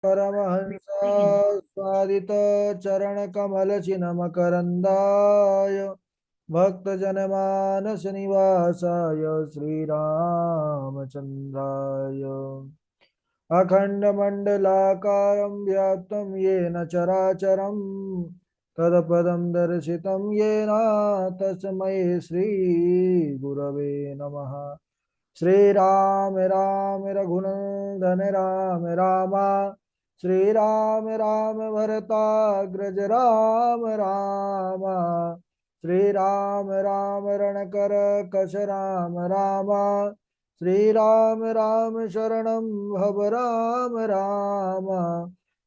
परमहंस स्वादित चरण कमल चिन्ह मकरंदाय भक्त जनमानस निवासाय श्री रामचंद्राय अखंड मंडलाकारं व्याप्तं येन चराचरं तत्पदं दर्शितं येन तस्मै श्री गुरवे नमः। श्री राम राम रघुनंदन राम राम श्री राम राम भरताग्रज राम राम श्री राम राम रणकर कश राम राम श्री राम राम शरणं भव राम राम।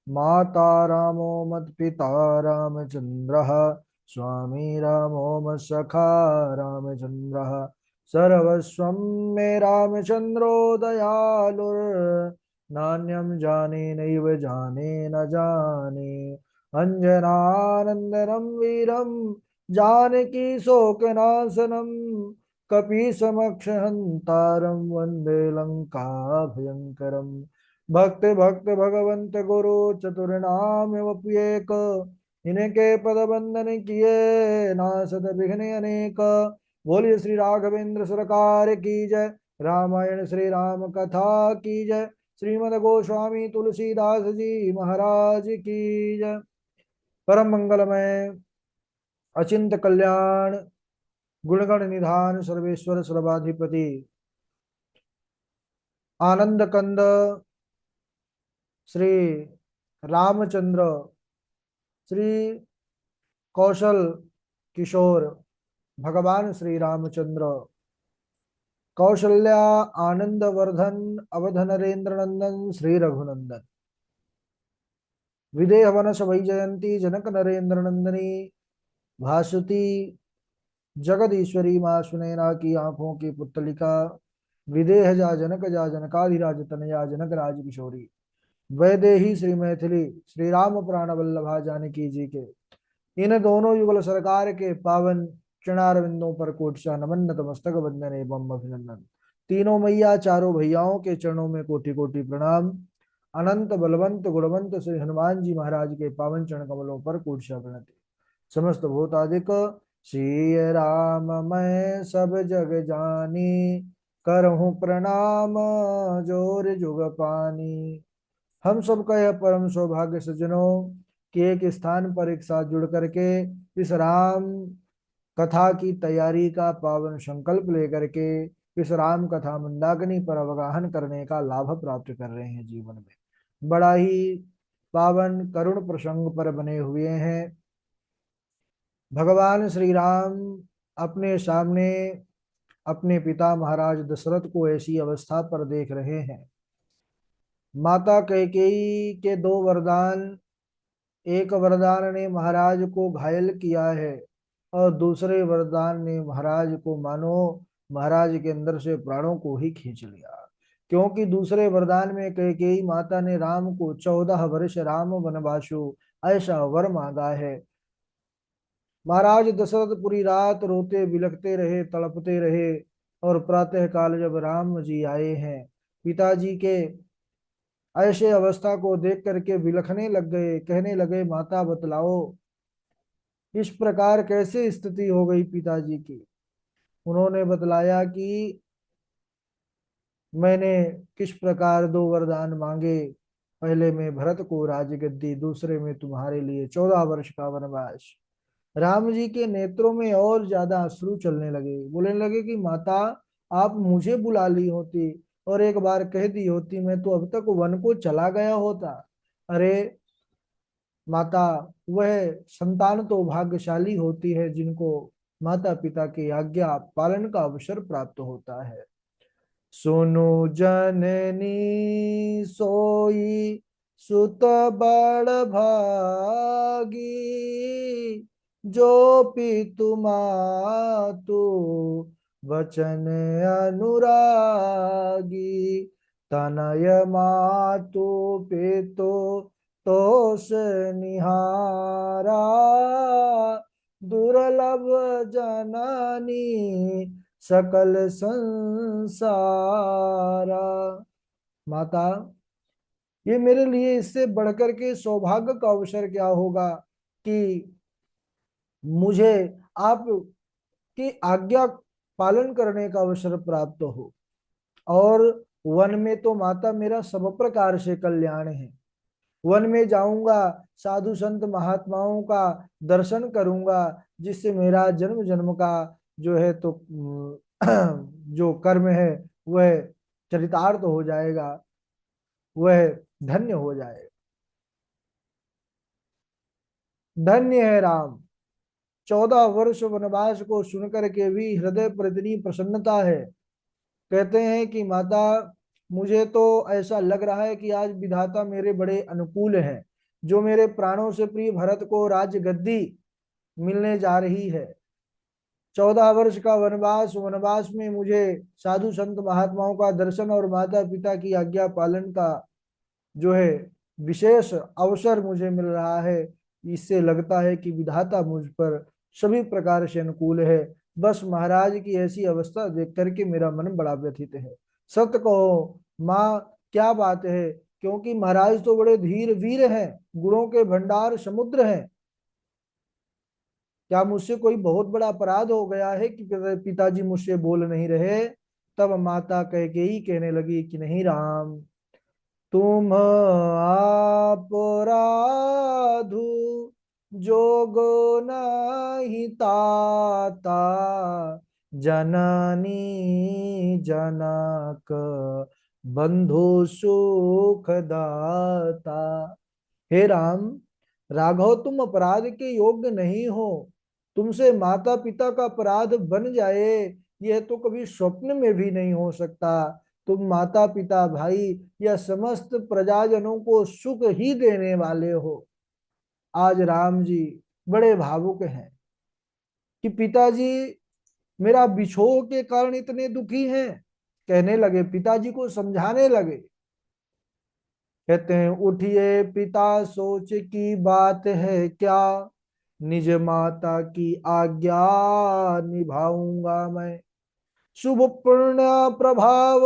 माता रामो मत्पिता रामचंद्रः स्वामी रामो मत्सखा रामचंद्रः सर्वस्वं मे रामचंद्रो दयालुर् नान्यं जाने नैव जाने न जाने अंजनानंदनं वीरं जानकी शोकनाशनं कपीसमक्षहन्तारं वन्दे लंका भयंकरम्। भक्त भक्त भगवंत गुरु चतुर्नाम वपुएक इनके पद बंदन किए नासद विघ्न अनेक। बोलिए श्री राघवेंद्र सरकार की जय। रामायण श्री राम कथा की जय। श्रीमद गोस्वामी तुलसीदास जी महाराज की जय। परम मंगलमय अचिंत कल्याण गुणगण निधान सर्वेश्वर सर्वाधिपति आनंद कंद श्री रामचंद्र श्री कौशल किशोर भगवान श्री रामचंद्र कौशल्या आनंद वर्धन अवध नरेंद्र नंदन श्री रघुनंदन विदेह वनस वैजयंती जनक नरेंद्र नंदनी भासुती जगदीश्वरी माँ सुनैना की आंखों की पुतलिका विदेह जा जनकाधिराज तनया जनक राज किशोरी वैदेही श्री मैथिली श्री राम प्राण वल्लभा जानकी जी के इन दोनों युगल सरकार के पावन चरणारविंदों पर कोटि नमन नतमस्तक वंदन एवं अभिनंदन। तीनों मैया चारों भैयाओं के चरणों में कोटि कोटि प्रणाम। अनंत बलवंत गुणवंत श्री हनुमान जी महाराज के पावन चरण कमलों पर कोटि प्रणति। समस्त भूतादिक श्री राम मैं सब जग जानी करहूँ प्रणाम जोर जुग पानी। हम सबका यह परम सौभाग्य सज्जनों कि एक स्थान पर एक साथ जुड़ करके इस राम कथा की तैयारी का पावन संकल्प लेकर के इस राम कथा मंदाकिनी पर अवगाहन करने का लाभ प्राप्त कर रहे हैं। जीवन में बड़ा ही पावन करुण प्रसंग पर बने हुए हैं। भगवान श्री राम अपने सामने अपने पिता महाराज दशरथ को ऐसी अवस्था पर देख रहे हैं। माता कैकेयी के दो वरदान, एक वरदान ने महाराज को घायल किया है और दूसरे वरदान ने महाराज को मानो महाराज के अंदर से प्राणों को ही खींच लिया। क्योंकि दूसरे वरदान में कैकेयी माता ने राम को 14 वर्ष राम वनवासु ऐसा वर मांगा है। महाराज दशरथ पूरी रात रोते बिलखते रहे, तड़पते रहे और प्रातः काल जब राम जी आए हैं पिताजी के ऐसे अवस्था को देख करके बिलखने लग गए, कहने लगे माता बतलाओ इस प्रकार कैसे स्थिति हो गई पिताजी की। उन्होंने बतलाया कि मैंने किस प्रकार दो वरदान मांगे, पहले में भरत को राजगद्दी, दूसरे में तुम्हारे लिए 14 वर्ष का वनवास। राम जी के नेत्रों में और ज्यादा अश्रु चलने लगे, बोलने लगे कि माता आप मुझे बुला ली होती और एक बार कह दी होती मैं तो अब तक वन को चला गया होता। अरे माता, वह संतान तो भाग्यशाली होती है जिनको माता पिता की आज्ञा पालन का अवसर प्राप्त होता है। सुनु जननी सोई सुत बड़ भागी जो पितु मातु वचन अनुरागी तनय मातु पितु तोष निहारा दुर्लभ जननी सकल संसारा। माता, ये मेरे लिए इससे बढ़कर के सौभाग्य का अवसर क्या होगा कि मुझे आप की आज्ञा पालन करने का अवसर प्राप्त हो। और वन में तो माता मेरा सब प्रकार से कल्याण है। वन में जाऊंगा, साधु संत महात्माओं का दर्शन करूंगा, जिससे मेरा जन्म जन्म का जो है तो जो कर्म है वह चरितार्थ हो जाएगा, वह धन्य हो जाएगा। धन्य है राम। 14 वर्ष वनवास को सुनकर के भी हृदय पर इतनी प्रसन्नता है। कहते हैं कि माता, मुझे तो ऐसा लग रहा है कि आज विधाता मेरे बड़े अनुकूल हैं। जो मेरे प्राणों से प्रिय भरत को राज गद्दी मिलने जा रही है। 14 वर्ष का वनवास, वनवास में मुझे साधु संत महात्माओं का दर्शन और माता पिता की आज्ञा पालन का जो है विशेष अवसर मुझे मिल रहा है। इससे लगता है कि विधाता मुझ पर सभी प्रकार से अनुकूल है। बस महाराज की ऐसी अवस्था देख करके मेरा मन बड़ा व्यथित है। सत्य कहो माँ, क्या बात है? क्योंकि महाराज तो बड़े धीर वीर हैं, गुणों के भंडार समुद्र हैं। क्या मुझसे कोई बहुत बड़ा अपराध हो गया है कि पिताजी मुझसे बोल नहीं रहे? तब माता कह के ही कहने लगी कि नहीं राम, तुम अपराधु जोग नहीं ताता, जननी जनक बंधु सुख दाता। हे राम, राघव तुम अपराध के योग्य नहीं हो। तुमसे माता पिता का अपराध बन जाए, यह तो कभी स्वप्न में भी नहीं हो सकता। तुम माता पिता भाई या समस्त प्रजाजनों को सुख ही देने वाले हो। आज राम जी बड़े भावुक हैं कि पिताजी मेरा बिछोह के कारण इतने दुखी हैं। कहने लगे, पिताजी को समझाने लगे। कहते हैं, उठिए पिता सोच की बात है क्या, निज माता की आज्ञा निभाऊंगा मैं। शुभ पुण्य प्रभाव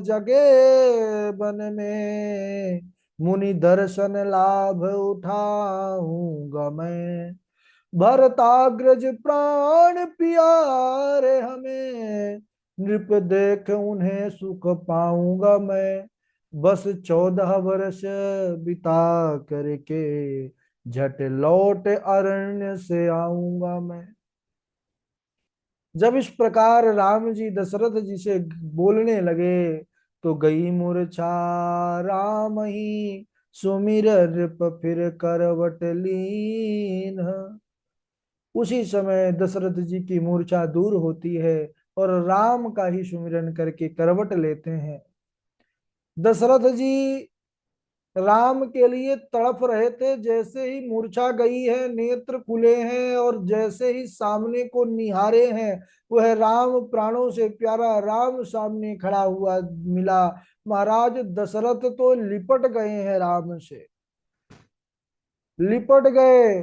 जगे बन में, मुनि दर्शन लाभ उठाऊंगा मैं। भरताग्रज प्राण प्यारे हमें, नृप देख उन्हें सुख पाऊंगा मैं। बस 14 वर्ष बिता करके, झट लौट अरण्य से आऊंगा मैं। जब इस प्रकार राम जी दशरथ जी से बोलने लगे, तो गई मूर्छा राम ही सुमिर रिप फिर करवट लीन। उसी समय दशरथ जी की मूर्छा दूर होती है और राम का ही सुमिरन करके करवट लेते हैं। दशरथ जी राम के लिए तड़प रहे थे। जैसे ही मूर्छा गई है, नेत्र खुले हैं और जैसे ही सामने को निहारे हैं, वह राम प्राणों से प्यारा राम सामने खड़ा हुआ मिला। महाराज दशरथ तो लिपट गए हैं राम से, लिपट गए।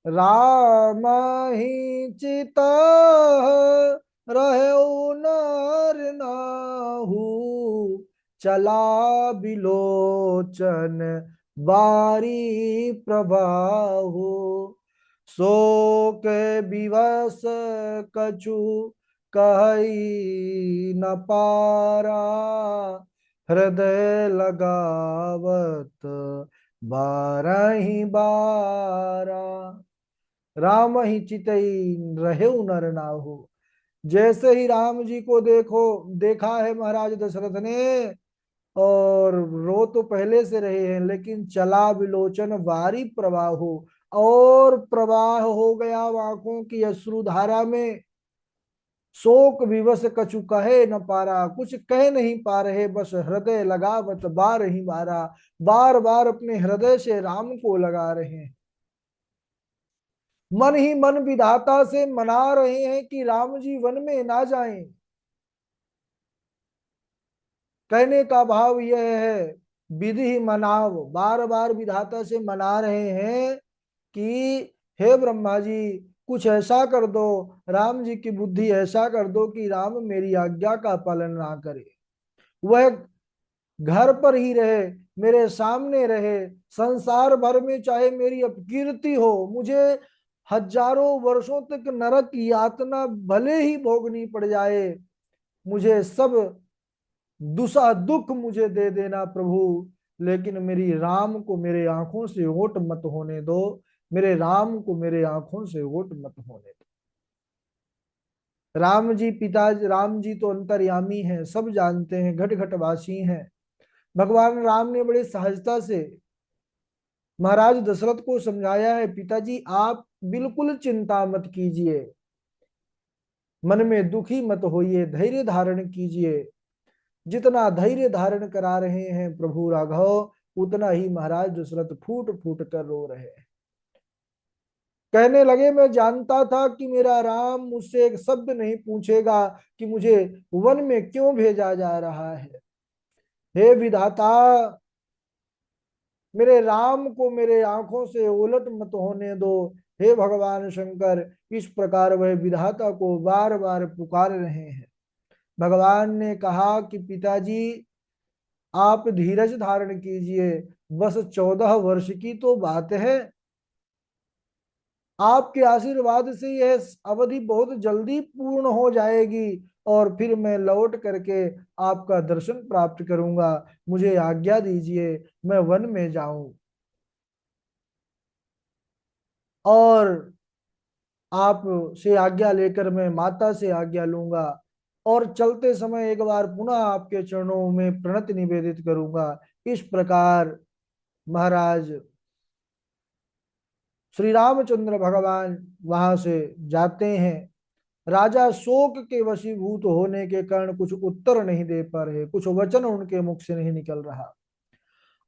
राम ही चिता रहे नर नाहू, चला बिलोचन बारी प्रभाहु। शोक विवश कछु कही न पारा, हृदय लगावत बारही बारा। राम ही चितई रहे नर नाहु। जैसे ही राम जी को देखा है महाराज दशरथ ने, और रो तो पहले से रहे हैं, लेकिन चला विलोचन वारी प्रवाह हो, और प्रवाह हो गया आंखों की अश्रुधारा में। शोक विवश कछु कहे न पारा, कुछ कह नहीं पा रहे, बस हृदय लगावत बार ही बारा, बार बार अपने हृदय से राम को लगा रहे हैं। मन ही मन विधाता से मना रहे हैं कि राम जी वन में ना जाएं। कहने का भाव यह है, विधि मनाव, बार बार विधाता से मना रहे हैं कि हे ब्रह्मा जी, कुछ ऐसा कर दो, राम जी की बुद्धि ऐसा कर दो कि राम मेरी आज्ञा का पालन ना करे, वह घर पर ही रहे, मेरे सामने रहे, संसार भर में चाहे मेरी अपकीर्ति हो, मुझे हजारों वर्षों तक नरक की यातना भले ही भोगनी पड़ जाए, मुझे सब दुसा दुख मुझे दे देना प्रभु, लेकिन मेरी राम को मेरे आंखों से ओट मत होने दो, मेरे राम को मेरे आंखों से ओट मत होने दो। राम जी पिता, राम जी तो अंतर्यामी हैं, सब जानते हैं, घट घट वासी हैं। भगवान राम ने बड़े सहजता से महाराज दशरथ को समझाया है, पिताजी आप बिल्कुल चिंता मत कीजिए, मन में दुखी मत होइए, धैर्य धारण कीजिए। जितना धैर्य धारण करा रहे हैं प्रभु राघव, उतना ही महाराज दशरथ फूट फूट कर रो रहे हैं। कहने लगे, मैं जानता था कि मेरा राम मुझसे एक शब्द नहीं पूछेगा कि मुझे वन में क्यों भेजा जा रहा है। हे विधाता, मेरे राम को मेरे आंखों से उलट मत होने दो। हे भगवान शंकर, इस प्रकार वह विधाता को बार बार पुकार रहे हैं। भगवान ने कहा कि पिताजी आप धीरज धारण कीजिए, बस 14 वर्ष की तो बात है, आपके आशीर्वाद से यह अवधि बहुत जल्दी पूर्ण हो जाएगी और फिर मैं लौट करके आपका दर्शन प्राप्त करूंगा। मुझे आज्ञा दीजिए, मैं वन में जाऊं और आप से आज्ञा लेकर मैं माता से आज्ञा लूंगा और चलते समय एक बार पुनः आपके चरणों में प्रणति निवेदित करूंगा। इस प्रकार महाराज श्री रामचंद्र भगवान वहां से जाते हैं। राजा शोक के वशीभूत होने के कारण कुछ उत्तर नहीं दे पा रहे, कुछ वचन उनके मुख से नहीं निकल रहा।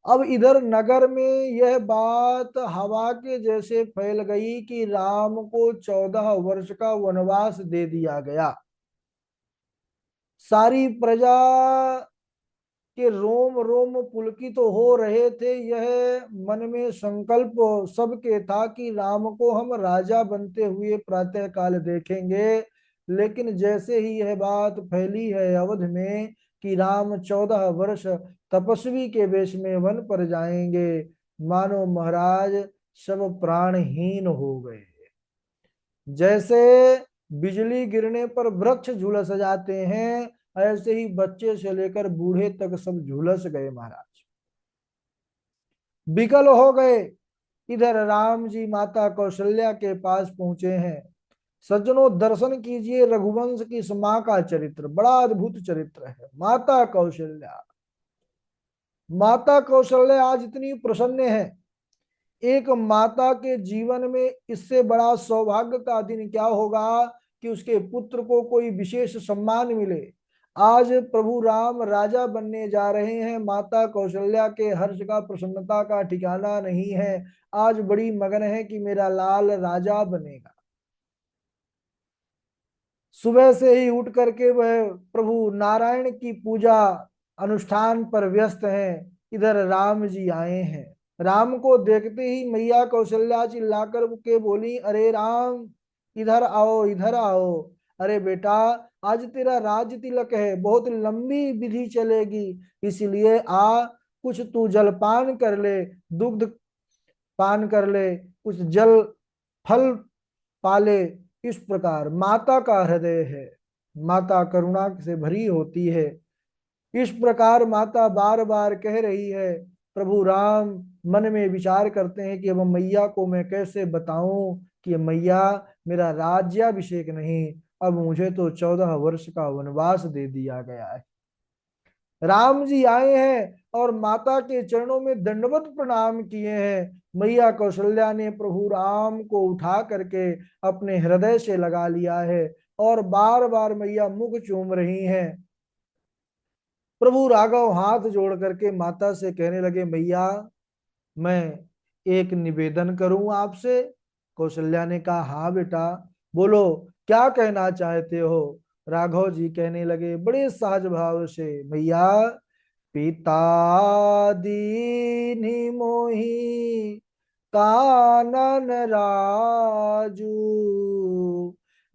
अब इधर नगर में यह बात हवा के जैसे फैल गई कि राम को 14 वर्ष का वनवास दे दिया गया। सारी प्रजा के रोम रोम पुलकित तो हो रहे थे। यह मन में संकल्प सबके था कि राम को हम राजा बनते हुए प्रातः काल देखेंगे। लेकिन जैसे ही यह बात फैली है अवध में कि राम 14 वर्ष तपस्वी के वेश में वन पर जाएंगे, मानो महाराज सब प्राणहीन हो गए। जैसे बिजली गिरने पर वृक्ष झुलस जाते हैं, ऐसे ही बच्चे से लेकर बूढ़े तक सब झुलस गए महाराज, विकल हो गए। इधर राम जी माता कौशल्या के पास पहुंचे हैं। सज्जनों दर्शन कीजिए, रघुवंश की इस माँ का चरित्र बड़ा अद्भुत चरित्र है। माता कौशल्या, माता कौशल्या आज इतनी प्रसन्न है। एक माता के जीवन में इससे बड़ा सौभाग्य का दिन क्या होगा कि उसके पुत्र को कोई विशेष सम्मान मिले। आज प्रभु राम राजा बनने जा रहे हैं, माता कौशल्या के हर्ष का, प्रसन्नता का ठिकाना नहीं है। आज बड़ी मगन है कि मेरा लाल राजा बनेगा। सुबह से ही उठ करके वह प्रभु नारायण की पूजा अनुष्ठान पर व्यस्त हैं। इधर राम जी आए हैं। राम को देखते ही मैया कौशल्या चिल्लाकर के बोली, अरे राम इधर आओ, इधर आओ। अरे बेटा, आज तेरा राज तिलक है, बहुत लंबी विधि चलेगी, इसलिए आ, कुछ तू जलपान कर ले, दुग्ध पान कर ले, कुछ जल फल पाले। इस प्रकार माता का हृदय है, माता करुणा से भरी होती है। इस प्रकार माता बार बार कह रही है। प्रभु राम मन में विचार करते हैं कि अब मैया को मैं कैसे बताऊं कि मैया मेरा राज्याभिषेक नहीं, अब मुझे तो 14 वर्ष का वनवास दे दिया गया है। राम जी आए हैं और माता के चरणों में दंडवत प्रणाम किए हैं। मैया कौशल्या ने प्रभु राम को उठा करके अपने हृदय से लगा लिया है और बार बार मैया मुख चूम रही हैं। प्रभु राघव हाथ जोड़ करके माता से कहने लगे, मैया मैं एक निवेदन करूं आपसे। कौशल्या ने कहा, हाँ बेटा बोलो, क्या कहना चाहते हो। राघव जी कहने लगे बड़े सहज भाव से, भैया पिता दीन्हि मोहि कानन राजू,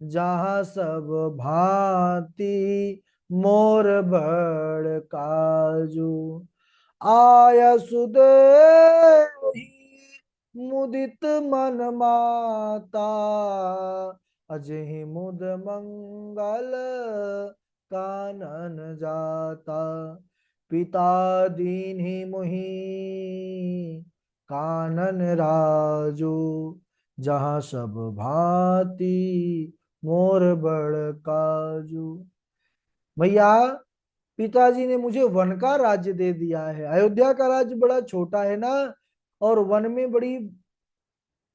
जहाँ सब भांति मोर बड़ काजू। आय सुदेहि मुदित मन माता, अजहि मुद मंगल कानन जाता। पिता दीन्हि मुहि कानन राजू, जहाँ सब भांति मोर बड़ काजू। भैया, पिताजी ने मुझे वन का राज्य दे दिया है। अयोध्या का राज्य बड़ा छोटा है ना, और वन में बड़ी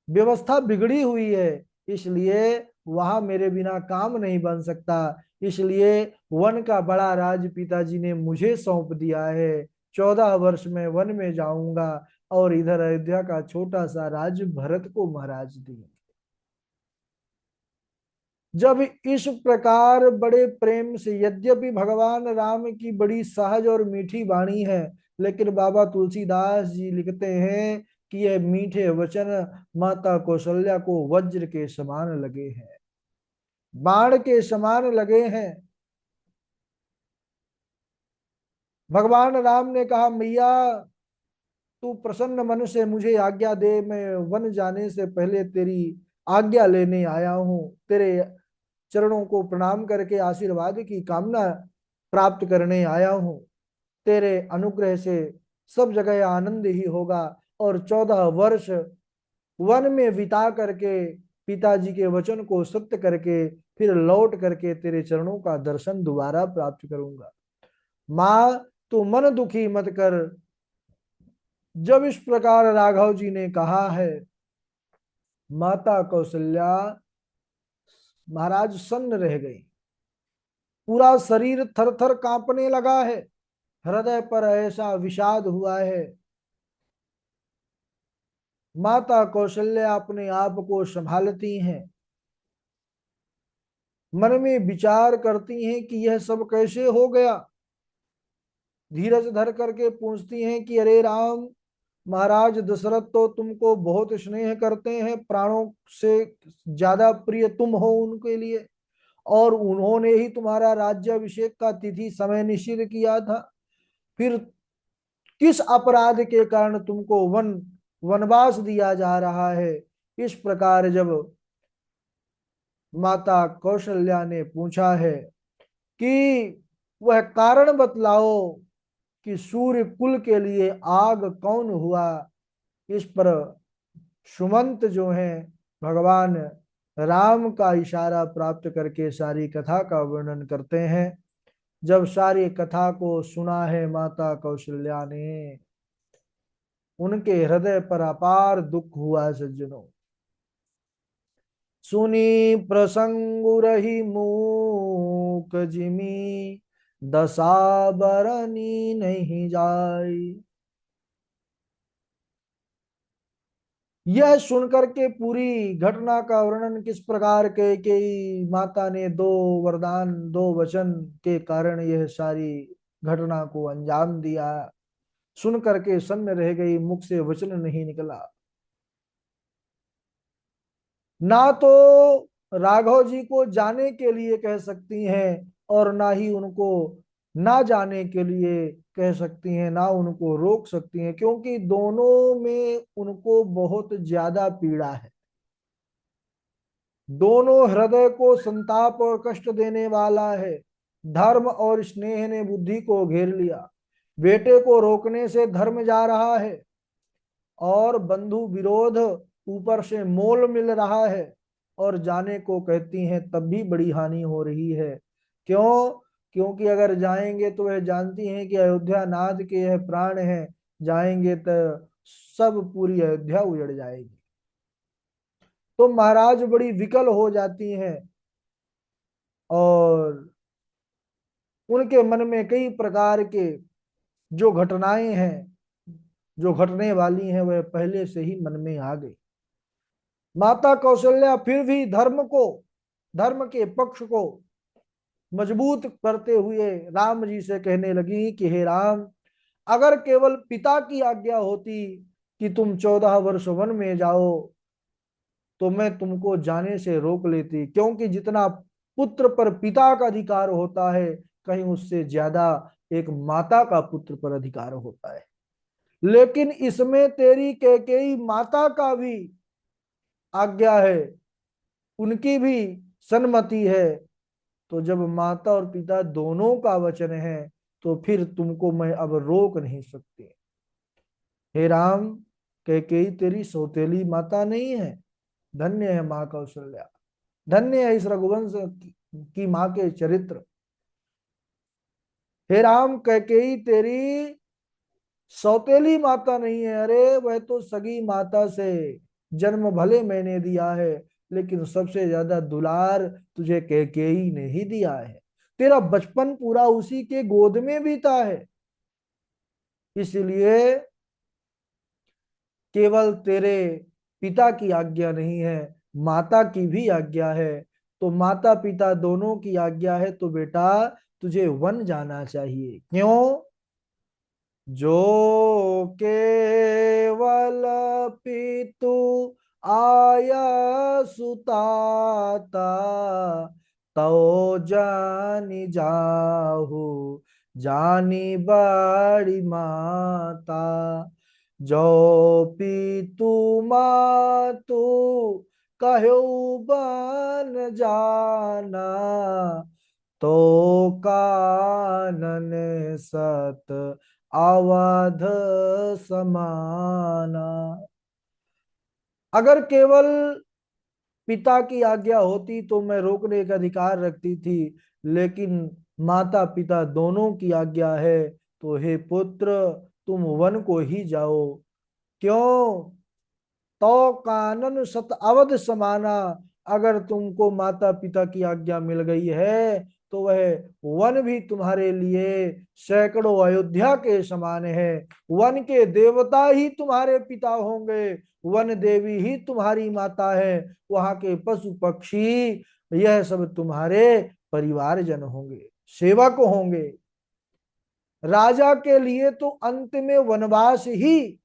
व्यवस्था बिगड़ी हुई है, इसलिए वहां मेरे बिना काम नहीं बन सकता। इसलिए वन का बड़ा राज पिताजी ने मुझे सौंप दिया है। 14 वर्ष में वन में जाऊंगा, और इधर अयोध्या का छोटा सा राज्य भरत को महाराज दिए। जब इस प्रकार बड़े प्रेम से, यद्यपि भगवान राम की बड़ी सहज और मीठी वाणी है, लेकिन बाबा तुलसीदास जी लिखते हैं कि यह मीठे वचन माता कौशल्या को वज्र के समान लगे हैं, बाण के समान लगे हैं। भगवान राम ने कहा, मैया तू प्रसन्न मन से मुझे आज्ञा दे, मैं वन जाने से पहले तेरी आज्ञा लेने आया हूं। तेरे चरणों को प्रणाम करके आशीर्वाद की कामना प्राप्त करने आया हूं। तेरे अनुग्रह से सब जगह आनंद ही होगा। और 14 वर्ष वन में बिता करके, पिताजी के वचन को सत्य करके, फिर लौट करके तेरे चरणों का दर्शन दोबारा प्राप्त करूंगा। मां, तू मन दुखी मत कर। जब इस प्रकार राघव जी ने कहा है, माता कौशल्या महाराज सन्न रह गई। पूरा शरीर थर थर कांपने लगा है, हृदय पर ऐसा विषाद हुआ है। माता कौशल्या अपने आप को संभालती हैं, मन में विचार करती हैं कि यह सब कैसे हो गया। धीरज धर करके पूछती हैं कि अरे राम, महाराज दशरथ तो तुमको बहुत स्नेह करते हैं, प्राणों से ज्यादा प्रिय तुम हो उनके लिए, और उन्होंने ही तुम्हारा राज्याभिषेक का तिथि समय निश्चित किया था। फिर किस अपराध के कारण तुमको वनवास दिया जा रहा है। इस प्रकार जब माता कौशल्या ने पूछा है कि वह कारण बतलाओ कि सूर्य कुल के लिए आग कौन हुआ, इस पर सुमंत जो है भगवान राम का इशारा प्राप्त करके सारी कथा का वर्णन करते हैं। जब सारी कथा को सुना है माता कौशल्या ने, उनके हृदय पर अपार दुख हुआ। सज्जनों, सुनी प्रसंगु रही मूक जिमी, दशा बरनी नहीं जाई। यह सुनकर के पूरी घटना का वर्णन किस प्रकार के कि माता ने दो वरदान, दो वचन के कारण यह सारी घटना को अंजाम दिया, सुन करके सन्न रह गई, मुख से वचन नहीं निकला। ना तो राघव जी को जाने के लिए कह सकती हैं, और ना ही उनको ना जाने के लिए कह सकती हैं, ना उनको रोक सकती हैं, क्योंकि दोनों में उनको बहुत ज्यादा पीड़ा है। दोनों हृदय को संताप और कष्ट देने वाला है। धर्म और स्नेह ने बुद्धि को घेर लिया। बेटे को रोकने से धर्म जा रहा है, और बंधु विरोध ऊपर से मोल मिल रहा है, और जाने को कहती हैं तब भी बड़ी हानि हो रही है। क्यों? क्योंकि अगर जाएंगे तो वह जानती हैं कि अयोध्या नाथ के यह प्राण हैं, जाएंगे तो सब पूरी अयोध्या उजड़ जाएगी। तो महाराज बड़ी विकल हो जाती हैं, और उनके मन में कई प्रकार के जो घटनाएं हैं, जो घटने वाली हैं, वह पहले से ही मन में आ गई। माता कौशल्या फिर भी धर्म को, धर्म के पक्ष को मजबूत करते हुए राम जी से कहने लगी कि हे राम, अगर केवल पिता की आज्ञा होती कि तुम 14 वर्ष वन में जाओ, तो मैं तुमको जाने से रोक लेती, क्योंकि जितना पुत्र पर पिता का अधिकार होता है, कहीं उससे ज्यादा एक माता का पुत्र पर अधिकार होता है। लेकिन इसमें तेरी कैकेयी माता का भी आज्ञा है, उनकी भी सन्मति है। तो जब माता और पिता दोनों का वचन है तो फिर तुमको मैं अब रोक नहीं सकती। हे राम, कैकेयी तेरी सौतेली माता नहीं है। धन्य है माँ कौशल्या, धन्य है इस रघुवंश की माँ के चरित्र। हे राम, कैकेयी तेरी सौतेली माता नहीं है। अरे वह तो सगी माता से जन्म भले मैंने दिया है, लेकिन सबसे ज्यादा दुलार तुझे कैकेयी ने ही दिया है। तेरा बचपन पूरा उसी के गोद में बीता है। इसलिए केवल तेरे पिता की आज्ञा नहीं है, माता की भी आज्ञा है। तो माता पिता दोनों की आज्ञा है तो बेटा तुझे वन जाना चाहिए। क्यों? जो केवल पितु आया सुताता, तो जानी जाहु जानी बड़ी माता। जो पितु मातु कहो बन जाना, तो कानन सत अवध समाना। अगर केवल पिता की आज्ञा होती तो मैं रोकने का अधिकार रखती थी, लेकिन माता पिता दोनों की आज्ञा है तो हे पुत्र तुम वन को ही जाओ। क्यों? तो कानन सत अवध समाना। अगर तुमको माता पिता की आज्ञा मिल गई है तो वह वन भी तुम्हारे लिए सैकड़ों अयोध्या के समान है। वन के देवता ही तुम्हारे पिता होंगे, वन देवी ही तुम्हारी माता है, वहां के पशु पक्षी यह सब तुम्हारे परिवारजन होंगे, सेवक होंगे। राजा के लिए तो अंत में वनवास ही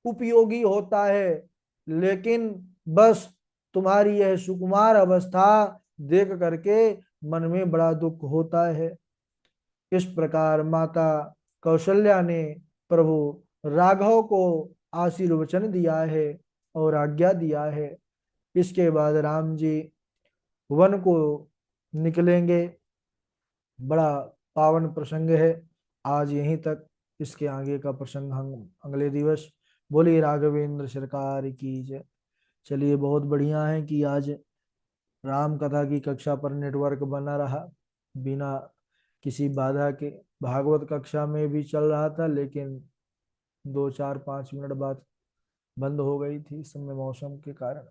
उपयोगी होता है, लेकिन बस तुम्हारी यह सुकुमार अवस्था देख करके मन में बड़ा दुख होता है। इस प्रकार माता कौशल्या ने प्रभु राघव को आशीर्वचन दिया है और आज्ञा दिया है। इसके बाद राम जी वन को निकलेंगे। बड़ा पावन प्रसंग है। आज यहीं तक, इसके आगे का प्रसंग हम अगले दिवस। बोलिए राघवेंद्र सरकार की जय। चलिए, बहुत बढ़िया है कि आज राम कथा की कक्षा पर नेटवर्क बना रहा बिना किसी बाधा के। भागवत कक्षा में भी चल रहा था, लेकिन 2 4 5 मिनट बाद बंद हो गई थी इस समय मौसम के कारण।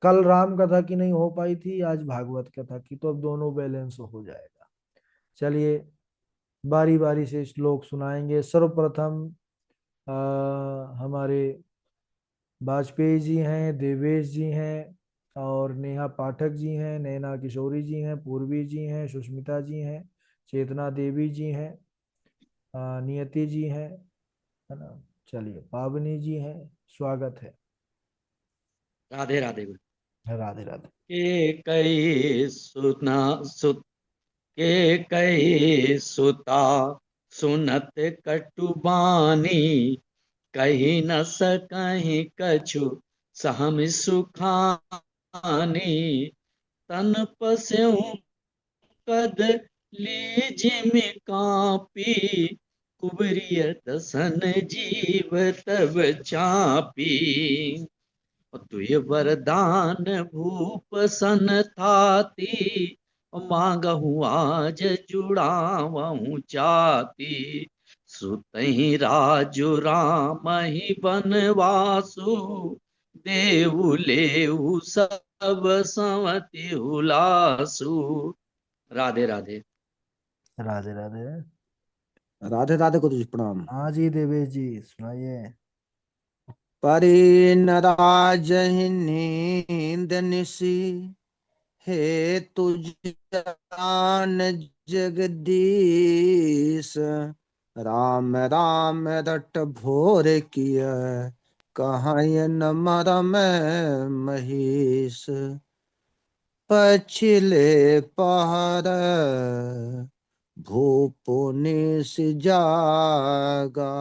कल राम कथा की नहीं हो पाई थी, आज भागवत कथा की, तो अब दोनों बैलेंस हो जाएगा। चलिए, बारी बारी से श्लोक सुनाएंगे। सर्वप्रथम हमारे वाजपेयी जी हैं, देवेश जी हैं, और नेहा पाठक जी हैं, नैना किशोरी जी हैं, पूर्वी जी हैं, सुष्मिता जी हैं, चेतना देवी जी हैं, नियति जी हैं, है ना। चलिए, पावनी जी हैं, स्वागत है। राधे राधे गुरु। राधे राधे। के कई सुना सुत के कई सुता सुनत कटुबानी, कही न सकहीं कछु सहम सुखानी। तन पस्यु कद लीजिम कापी, कुबरिय दसन जीव तब चापी। तुय वरदान भूप सन थाती, मांगहु आज जुड़ावहु जाति। सुतहि राजु राम ही बनवासु, देवु लेहु सब संवति हुलासु। राधे राधे। राधे राधे। राधे राधे गुरु जी प्रणाम। हाँ जी, देवेश जी सुनाइए। परी न राजहि नींद निसी, हे तुझ जान जगदीश। राम राम रट भोर किय, कहाँ न मरम महीश। पछिले पहर भूप निस जागा,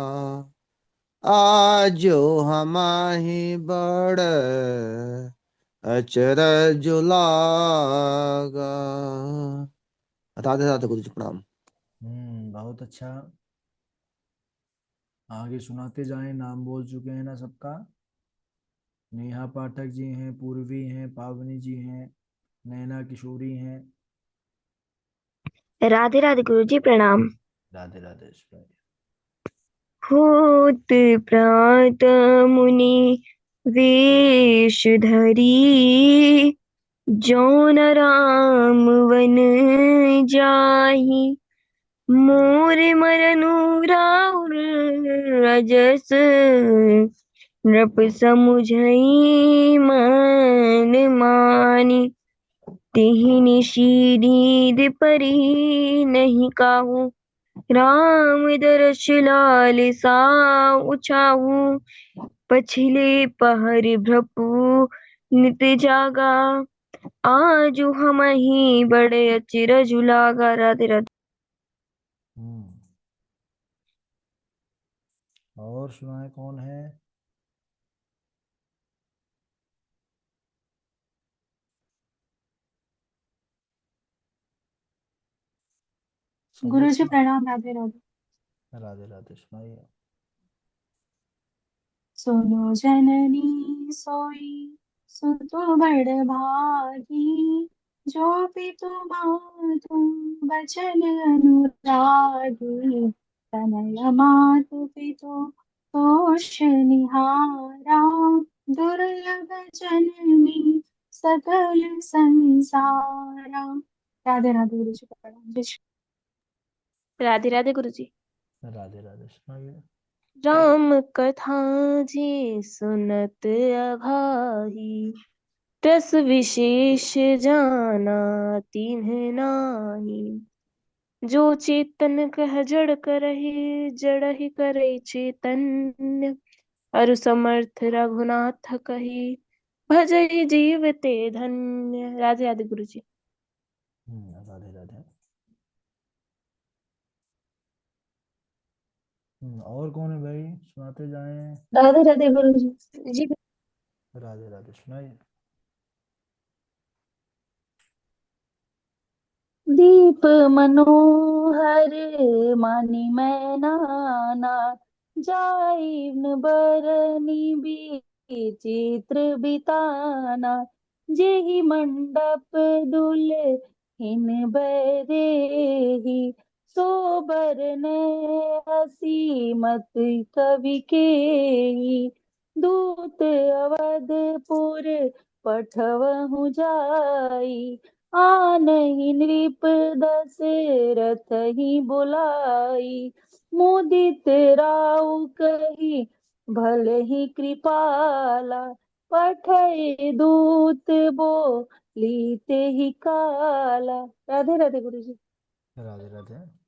आजो हमाही बड़ अचरज लागा। राधे राधे गुरु जी प्रणाम। बहुत अच्छा। आगे सुनाते जाएं। नाम बोल चुके हैं ना सबका। नेहा पाठक जी हैं, पूर्वी हैं, पावनी जी हैं, नैना किशोरी हैं। राधे राधे गुरु जी प्रणाम। राधे राधे शिवाय। होत प्रात मुनि वेश धरी, जौन राम वन जाहि, मोर मरनु राउर रजस, नृप समुझई मन मानि, तिहि निशीदीद परी नहीं काहू, राम दरस लाल सा उछाहू, पछिले पहर भ्रपु नित जागा, आजु हमहि बड़े अचरज लागा। राधे राधे। और सुनाए कौन है? गुरु जी प्रणाम। राधे राधे। राधे राधे सुनाइए। सुनो जननी सोई सुतो बड़ भागी, जो पितु मातु बचन अनुरागी, तनय मातु पितु तोष निहारा, दुर्लभ जननी सकल संसारा। राधे राधे गुरु जी प्रणाम। जय श्री राधे राधे गुरु जी। राधे राधे सुनाइए। राम कथा जी सुनत अभाही, रस विशेष जाना तिन्ह नाही, जो चेतन कह जड़ करहि, जड़हि करे चेतन्य, अरु समर्थ रघुनाथ कही, भजहि जीवते धन्य। राधे राधे गुरु जी। राधे राधे। और कौन है भाई? सुनाते जाएं। राधे राधे गुरु जी। राधे राधे सुनाइए। दीप मनोहर मानि मैं नाना, जाइन बरनी चित्र बिताना, जेहि मंडप दुल्हिन बैदेही, सोबर ने हसी मत कवि केही, दूत अवधपुर पठवहु जाई, आनहि नृप दशरथ ही बुलाई, मुदित राउ कही भले ही कृपाला, पठय दूत बोलीते ही काला। राधे राधे गुरु जी। राधे राधे।